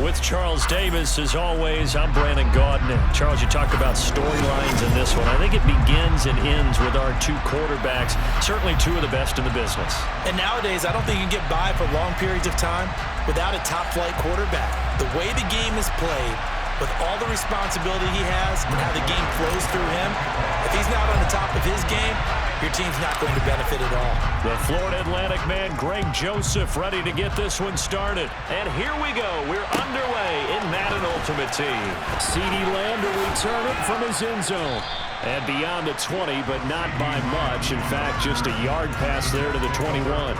With Charles Davis, as always, I'm Brandon Gaudin. Charles, you talked about storylines in this one. I think it begins and ends with our two quarterbacks, certainly two of the best in the business. And nowadays, I don't think you can get by for long periods of time without a top-flight quarterback. The way the game is played, with all the responsibility he has and how the game flows through him, if he's not on the top of his game, your team's not going to benefit at all. The Florida Atlantic man, Greg Joseph, ready to get this one started. And here we go. We're underway in Madden Ultimate Team. CeeDee Lamb to return it from his end zone. And beyond the 20, but not by much. In fact, just a yard pass there to the 21.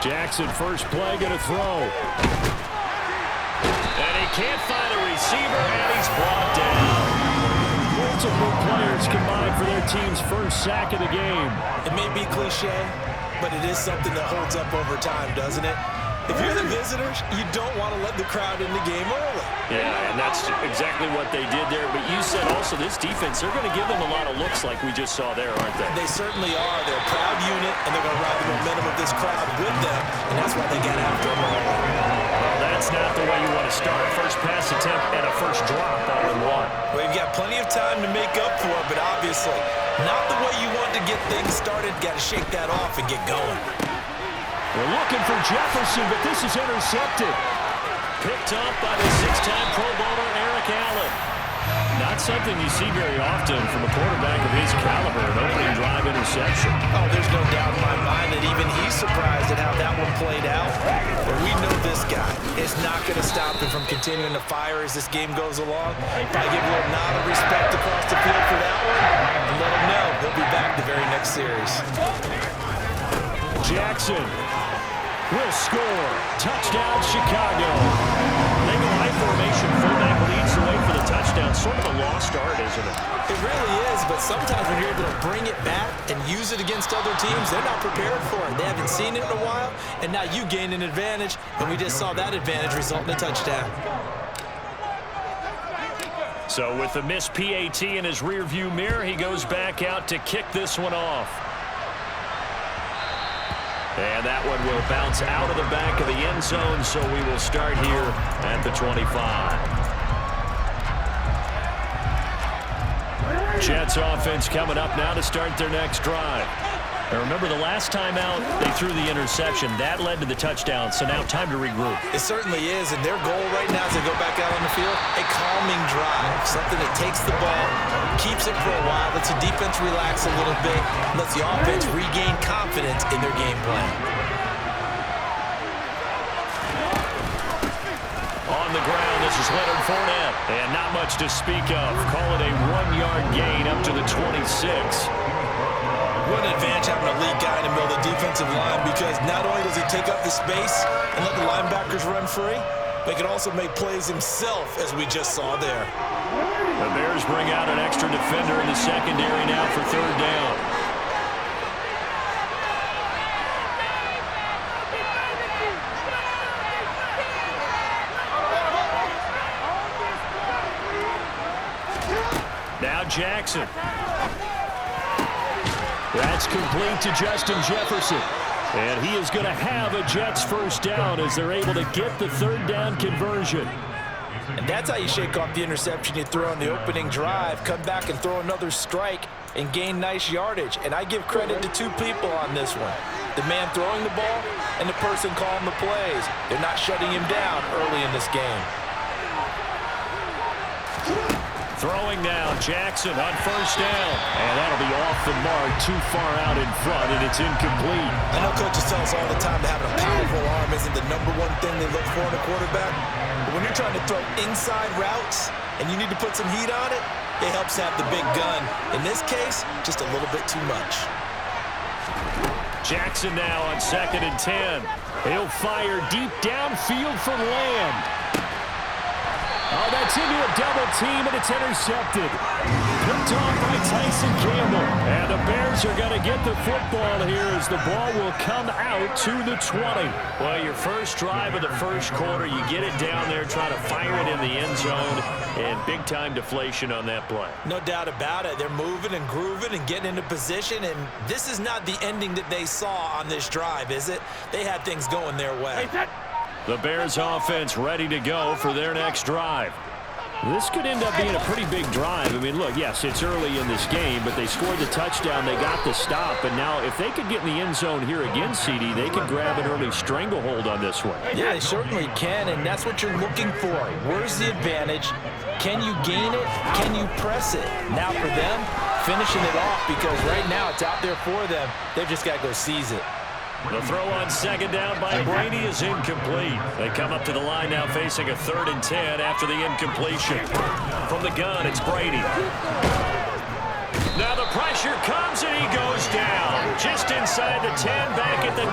Jackson, first play, going to throw. And he can't find a receiver, and he's brought down. Multiple players combined for their team's first sack of the game. It may be cliche, but it is something that holds up over time, doesn't it? If you're the visitors, you don't want to let the crowd in the game early. Yeah, and that's exactly what they did there. But you said also this defense, they're going to give them a lot of looks like we just saw there, aren't they? They certainly are. They're a proud unit, and they're going to ride the momentum of this crowd with them, and that's why they get after them early. Well, that's not the way you want to start. First pass attempt and a first drop all in one. Well, you've got plenty of time to make up for it, but obviously not the way you want to get things started. Got to shake that off and get going. We're looking for Jefferson, but this is intercepted. Picked up by the six-time Pro Bowler Eric Allen. Not something you see very often from a quarterback of his caliber, an opening drive interception. Oh, there's no doubt in my mind that even he's surprised at how that one played out. But we know this guy is not going to stop him from continuing to fire as this game goes along. Probably give a little nod of respect across the field for that one, and let him know he'll be back the very next series. Jackson will score. Touchdown, Chicago. They go high formation. Fullback leads the way for the touchdown. Sort of a lost art, isn't it? It really is, but sometimes when you're able to bring it back and use it against other teams, they're not prepared for it. They haven't seen it in a while, and now you gain an advantage, and we just saw that advantage result in a touchdown. So with the missed PAT in his rearview mirror, he goes back out to kick this one off. And that one will bounce out of the back of the end zone, so we will start here at the 25. Jets offense coming up now to start their next drive. And remember, the last time out, they threw the interception. That led to the touchdown, so now time to regroup. It certainly is, and their goal right now as they go back out on the field, a calming drive, something that takes the ball, keeps it for a while, lets the defense relax a little bit, lets the offense regain confidence in their game plan. On the ground, this is Leonard Fournette, and not much to speak of. Call it a 1-yard gain up to the 26. What an advantage having a lead guy in the middle of the defensive line, because not only does he take up the space and let the linebackers run free, but he can also make plays himself, as we just saw there. The Bears bring out an extra defender in the secondary now for third down. Now Jackson. That's complete to Justin Jefferson. And he is going to have a Jets first down as they're able to get the third down conversion. And that's how you shake off the interception you throw on the opening drive, come back and throw another strike and gain nice yardage. And I give credit to two people on this one. The man throwing the ball and the person calling the plays. They're not shutting him down early in this game. Throwing now, Jackson on first down. And that'll be off the mark, too far out in front, and it's incomplete. I know coaches tell us all the time that having a powerful arm isn't the number one thing they look for in a quarterback. But when you're trying to throw inside routes and you need to put some heat on it, it helps have the big gun. In this case, just a little bit too much. Jackson now on 2nd and 10. He'll fire deep downfield for Lamb. Oh, that's into a double team, and it's intercepted. Picked off by Tyson Campbell. And the Bears are going to get the football here as the ball will come out to the 20. Well, your first drive of the first quarter, you get it down there, try to fire it in the end zone, and big-time deflation on that play. No doubt about it. They're moving and grooving and getting into position, and this is not the ending that they saw on this drive, is it? They had things going their way. The Bears offense ready to go for their next drive. This could end up being a pretty big drive. I mean, look, yes, it's early in this game, but they scored the touchdown. They got the stop. And now if they could get in the end zone here again, CD, they could grab an early stranglehold on this one. Yeah, they certainly can, and that's what you're looking for. Where's the advantage? Can you gain it? Can you press it? Now for them, finishing it off, because right now it's out there for them. They've just got to go seize it. The throw on second down by Brady is incomplete. They come up to the line now facing a 3rd and 10 after the incompletion. From the gun, it's Brady. Now the pressure comes and he goes down. Just inside the 10, back at the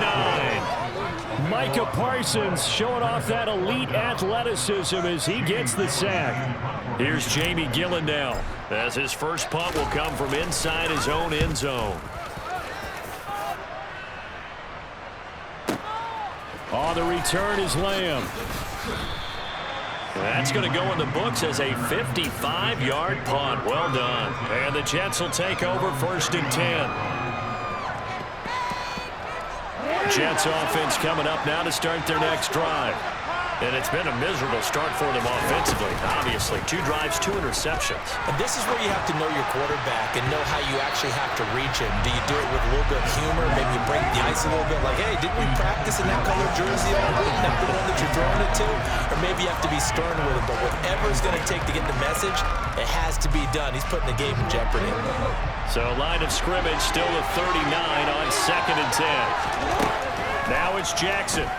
9. Micah Parsons showing off that elite athleticism as he gets the sack. Here's Jamie Gillen now, as his first punt will come from inside his own end zone. On the return is Lamb. That's going to go in the books as a 55-yard punt. Well done. And the Jets will take over 1st and 10. Jets offense coming up now to start their next drive. And it's been a miserable start for them offensively. Obviously, 2 drives, 2 interceptions. And this is where you have to know your quarterback and know how you actually have to reach him. Do you do it with a little bit of humor, maybe break the ice a little bit, like, hey, didn't we practice in that colored jersey all week? Not the one that you're throwing it to? Or maybe you have to be stern with him. But whatever it's going to take to get the message, it has to be done. He's putting the game in jeopardy. So line of scrimmage still at 39 on 2nd and 10. Now it's Jackson.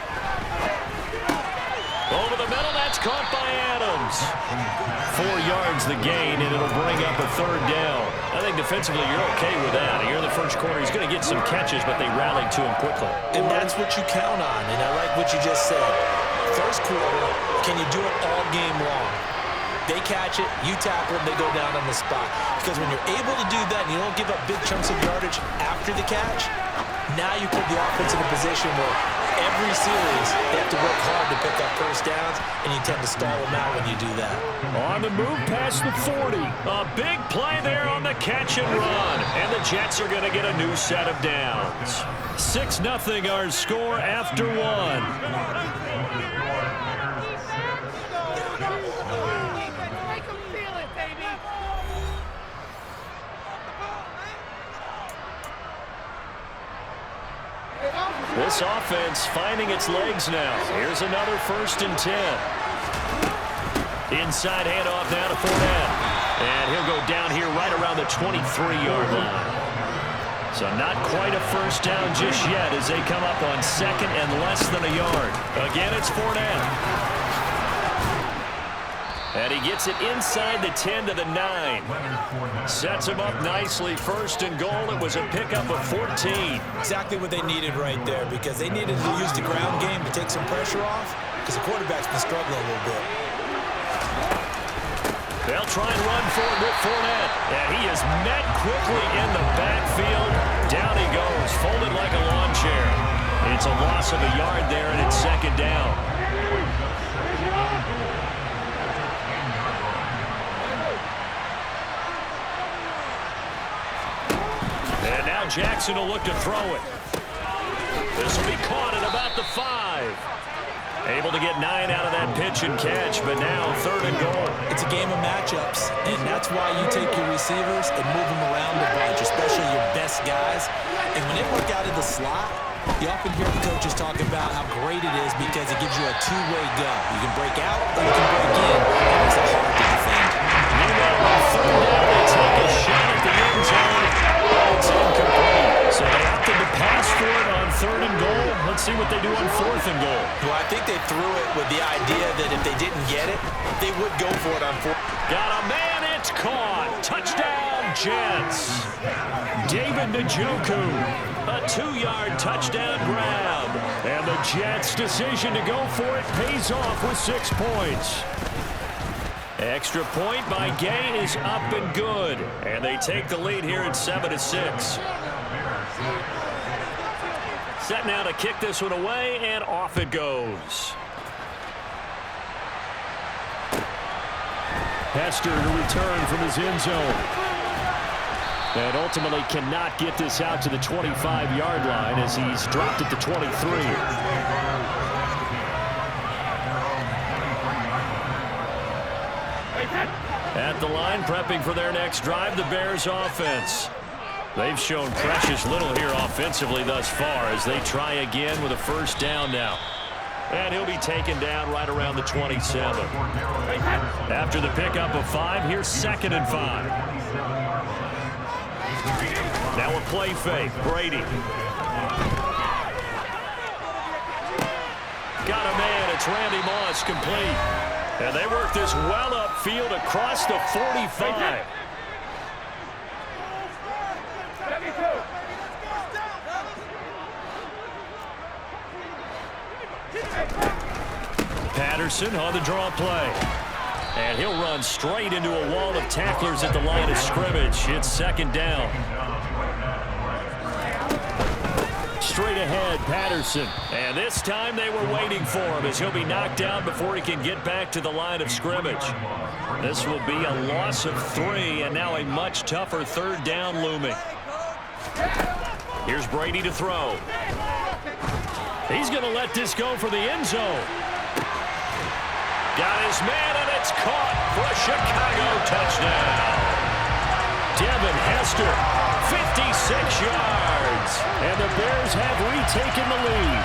Over the middle, that's caught by Adams. 4 yards the gain, and it'll bring up a 3rd down. I think defensively you're okay with that. Here in the first quarter, he's going to get some catches, but they rallied to him quickly. And that's what you count on, and I like what you just said. First quarter, can you do it all game long? They catch it, you tackle them, they go down on the spot. Because when you're able to do that and you don't give up big chunks of yardage after the catch, now you put the offense in a position where every series they have to work hard to pick up first downs, and you tend to stall them out when you do that. On the move past the 40. A big play there on the catch and run. And the Jets are going to get a new set of downs. 6-0 our score after 1. This offense finding its legs now. Here's another 1st and 10. Inside handoff now to Fournette. And he'll go down here right around the 23-yard line. So not quite a first down just yet as they come up on 2nd and less than a yard. Again, it's Fournette. And he gets it inside the 10 to the 9. Sets him up nicely. 1st and goal. It was a pickup of 14. Exactly what they needed right there, because they needed to use the ground game to take some pressure off, because the quarterback's been struggling a little bit. They'll try and run for it with Fournette. And he is met quickly in the backfield. Down he goes, folded like a lawn chair. It's a loss of a yard there, and it's 2nd down. And now Jackson will look to throw it. This will be caught at about the 5. Able to get 9 out of that pitch and catch, but now 3rd and goal. It's a game of matchups, and that's why you take your receivers and move them around a bunch, especially your best guys. And when they work out of the slot, you often hear the coaches talk about how great it is because it gives you a two-way go. You can break out or you can break in. It makes it hard to defend. Meanwhile, on 3rd down, they take a shot at the end zone. It's incomplete. So they opted to pass for it on 3rd and goal. Let's see what they do on 4th and goal. Well, I think they threw it with the idea that if they didn't get it, they would go for it on 4th. Got a man, it's caught. Touchdown, Jets. David Njoku, a 2-yard touchdown grab. And the Jets' decision to go for it pays off with 6 points. Extra point by Gay is up and good. And they take the lead here at 7-6. Set now to kick this one away, and off it goes. Hester to return from his end zone. And ultimately cannot get this out to the 25-yard line as he's dropped at the 23. At the line, prepping for their next drive, the Bears offense. They've shown precious little here offensively thus far as they try again with a first down now. And he'll be taken down right around the 27. After the pickup of 5, here's 2nd and 5. Now a play fake. Brady. Got a man. It's Randy Moss complete. And they work this well upfield across the 45. Patterson on the draw play. And he'll run straight into a wall of tacklers at the line of scrimmage. It's 2nd down. Straight ahead, Patterson. And this time they were waiting for him as he'll be knocked down before he can get back to the line of scrimmage. This will be a loss of 3 and now a much tougher 3rd down looming. Here's Brady to throw. He's going to let this go for the end zone. Got his man, and it's caught for a Chicago touchdown. Devin Hester, 56 yards. And the Bears have retaken the lead.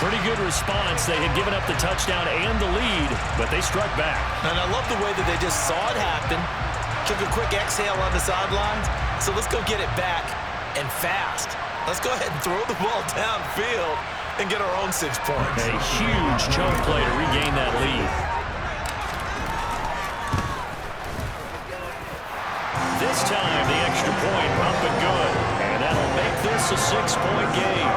Pretty good response. They had given up the touchdown and the lead, but they struck back. And I love the way that they just saw it happen. Took a quick exhale on the sidelines. So let's go get it back, and fast. Let's go ahead and throw the ball downfield and get our own 6 points. A huge chunk play to regain that lead. This time, the extra point up and good. And that'll make this a 6-point game.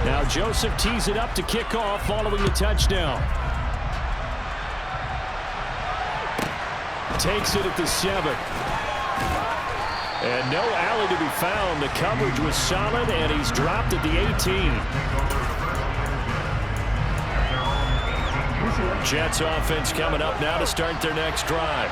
Now Joseph tees it up to kick off following the touchdown. Takes it at the 7. And no alley to be found. The coverage was solid, and he's dropped at the 18. Jets offense coming up now to start their next drive.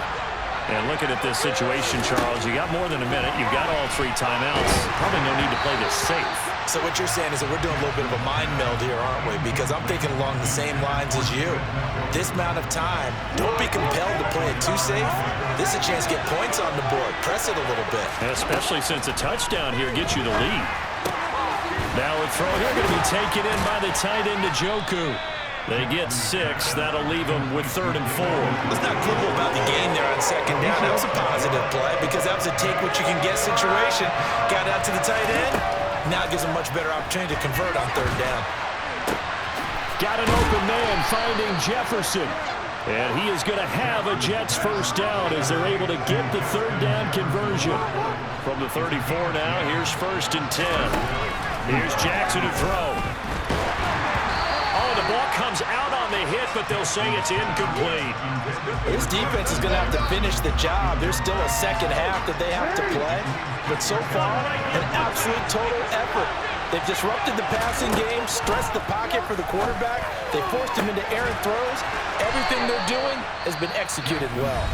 And looking at this situation, Charles, you got more than a minute. You've got all 3 timeouts. Probably no need to play this safe. So what you're saying is that we're doing a little bit of a mind meld here, aren't we? Because I'm thinking along the same lines as you. This amount of time, don't be compelled to play it too safe. This is a chance to get points on the board. Press it a little bit. And especially since a touchdown here gets you the lead. Now a throw here going to be taken in by the tight end Njoku. They get 6. That'll leave them with 3rd and 4. Let's not quibble about the gain there on 2nd down. That was a positive play because that was a take-what-you-can-get situation. Got out to the tight end. Now it gives them a much better opportunity to convert on 3rd down. Got an open man finding Jefferson. And he is going to have a Jets first down as they're able to get the 3rd down conversion. From the 34 now, here's 1st and 10. Here's Jackson to throw. Oh, the ball comes out on the hit, but they'll say it's incomplete. This defense is going to have to finish the job. There's still a second half that they have to play. But so far, an absolute total effort. They've disrupted the passing game, stressed the pocket for the quarterback. They forced him into errant throws. Everything they're doing has been executed well.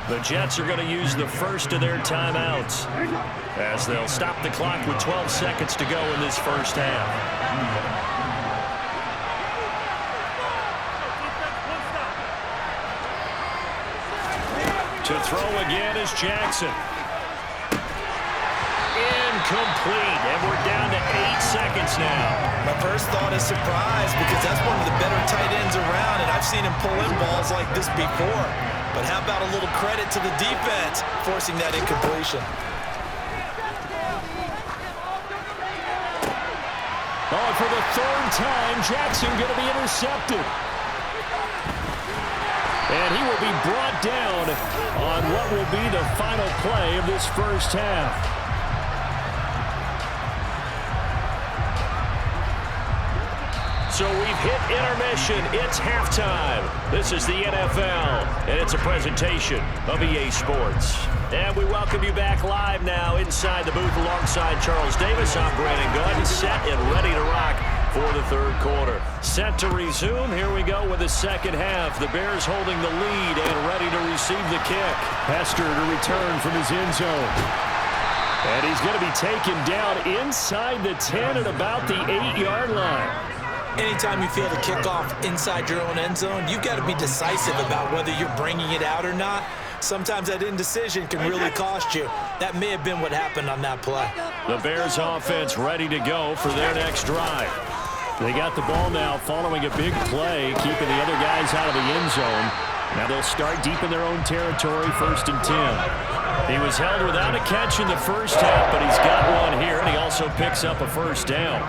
The Jets are going to use the first of their timeouts as they'll stop the clock with 12 seconds to go in this first half. To throw again is Jackson. Incomplete, and we're down to 8 seconds now. My first thought is surprise because that's one of the better tight ends around, and I've seen him pull in balls like this before. But how about a little credit to the defense forcing that incompletion? Oh, for the 3rd time, Jackson going to be intercepted. And he will be brought down on what will be the final play of this first half. So we've hit intermission. It's halftime. This is the NFL, and it's a presentation of EA Sports. And we welcome you back live now inside the booth alongside Charles Davis. I'm Brandon Gunn, set and ready to rock for the third quarter. Set to resume. Here we go with the second half. The Bears holding the lead and ready to receive the kick. Hester to return from his end zone. And he's going to be taken down inside the 10 at about the 8-yard line. Anytime you feel the kickoff inside your own end zone, you've got to be decisive about whether you're bringing it out or not. Sometimes that indecision can really cost you. That may have been what happened on that play. The Bears offense ready to go for their next drive. They got the ball now following a big play, keeping the other guys out of the end zone. Now they'll start deep in their own territory, 1st and 10. He was held without a catch in the first half, but he's got one here, and he also picks up a first down.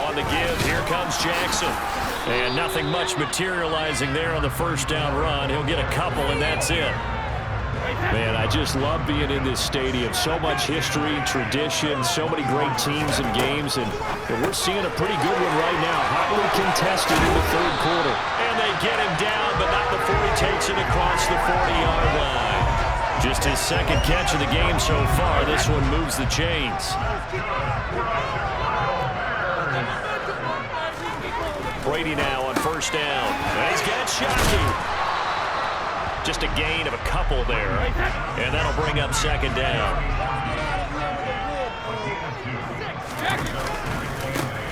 On the give, here comes Jackson. And nothing much materializing there on the first down run. He'll get a couple, and that's it. Man, I just love being in this stadium. So much history, tradition, so many great teams and games, and we're seeing a pretty good one right now. Hotly contested in the third quarter. And they get him down, but not before he takes it across the 40-yard line. Just his second catch of the game so far. This one moves the chains. Brady now on first down. And he's got Shockey. Just a gain of a couple there. And that'll bring up second down.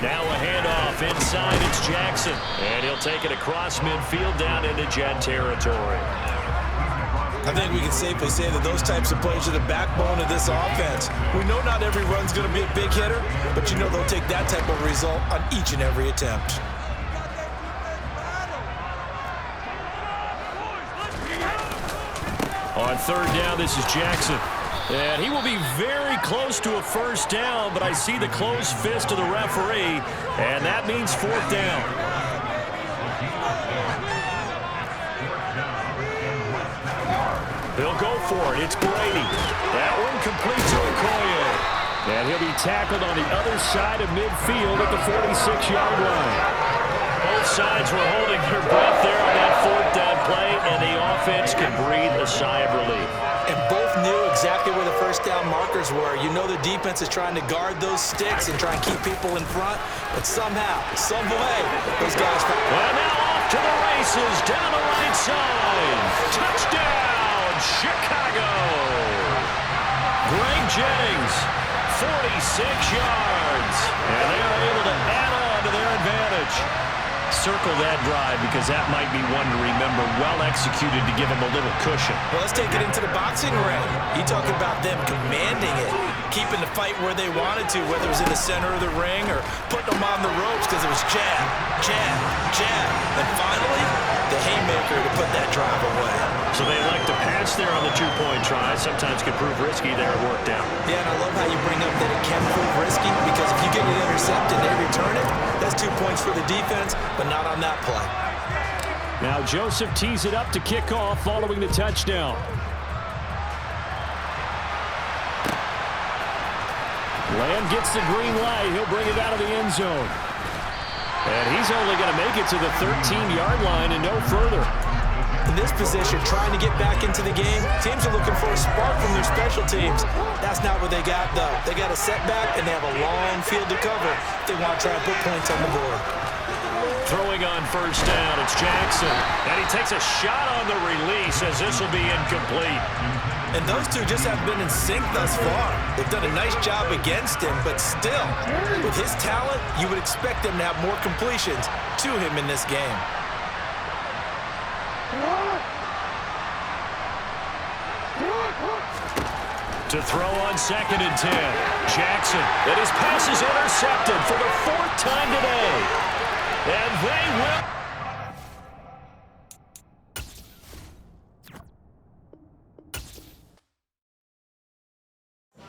Now a handoff inside. It's Jackson. And he'll take it across midfield down into Jet territory. I think we can safely say that those types of plays are the backbone of this offense. We know not every run's going to be a big hitter, but you know they'll take that type of result on each and every attempt. On third down, this is Jackson. And he will be very close to a first down, but I see the closed fist of the referee, and that means fourth down. He'll go for it. It's Brady. That one complete to Okoye. And he'll be tackled on the other side of midfield at the 46-yard line. Both sides were holding their breath there on that fourth down play, and the offense can breathe a sigh of relief. And both knew exactly where the first down markers were. You know the defense is trying to guard those sticks and try and keep people in front, but somehow, some way, those guys... Well, now off to the races, down the right side. Touchdown, Chicago! Greg Jennings, 46 yards. And they are able to add on to their advantage. Circle that drive because that might be one to remember. Well executed to give them a little cushion. Well, let's take it into the boxing ring. You talk about them commanding it, keeping the fight where they wanted to, whether it was in the center of the ring or putting them on the ropes because it was jab, jab, jab. And finally, the haymaker to put that drive away. So they elect to pass there on the two-point try. Sometimes can prove risky. There it worked out. Yeah, and I love how you bring up that it can prove risky because if you get it intercepted and they return it, that's 2 points for the defense, but not on that play. Now Joseph tees it up to kick off following the touchdown. Lamb gets the green light. He'll bring it out of the end zone. And he's only going to make it to the 13-yard line and no further. In this position, trying to get back into the game, teams are looking for a spark from their special teams. That's not what they got, though. They got a setback, and they have a long field to cover if they want to try and put points on the board. Throwing on first down, it's Jackson. And he takes a shot on the release as this will be incomplete. And those two just have been in sync thus far. They've done a nice job against him, but still, with his talent, you would expect them to have more completions to him in this game. To throw on 2nd and 10. Jackson, and his pass is intercepted for the 4th time today. And they will...